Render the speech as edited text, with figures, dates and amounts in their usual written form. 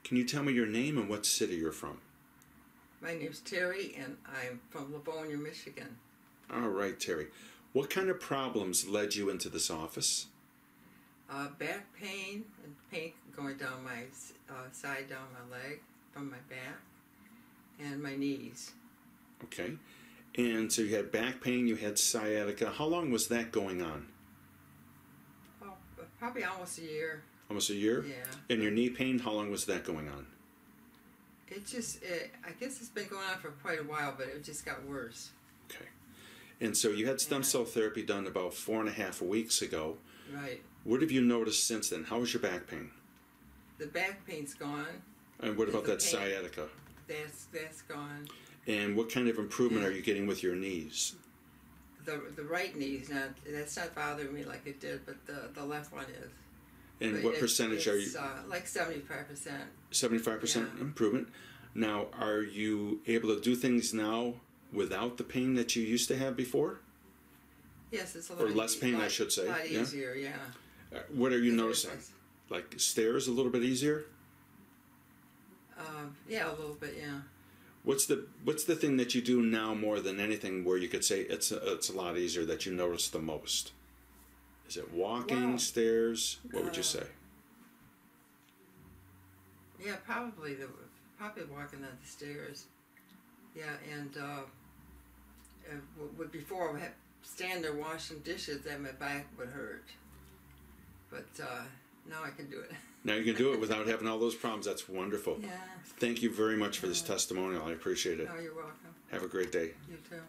Can you tell me your name and what city you're from? My name's Terry, and I'm from Lapeer, Michigan. All right, Terry. What kind of problems led you into this office? Back pain and pain going down my side, down my leg, from my back, and my knees. Okay. And so you had back pain, you had sciatica. How long was that going on? Oh, probably almost a year. Almost a year? Yeah. And your knee pain, how long was that going on? I guess it's been going on for quite a while, but it just got worse. Okay. And so you had stem cell therapy done about 4.5 weeks ago. Right. What have you noticed since then? How is your back pain? The back pain's gone. And what about that pain, sciatica? That's gone. And what kind of improvement are you getting with your knees? The right knee's not, that's not bothering me like it did, but the left one is. And what percentage are you? Like 75%. 75% improvement. Now, are you able to do things now without the pain that you used to have before? Yes, it's a lot. Or less pain, I should say. A lot easier, yeah. What are you noticing? Like stairs a little bit easier? Yeah, a little bit, yeah. What's the thing that you do now more than anything where you could say it's a lot easier that you notice the most? Is it walking, stairs? What would you say? Yeah, probably walking down the stairs. Yeah, and before I would have stand there washing dishes, then my back would hurt. But now I can do it. Now you can do it without having all those problems. That's wonderful. Yeah. Thank you very much for this testimonial. I appreciate it. Oh, you're welcome. Have a great day. You too.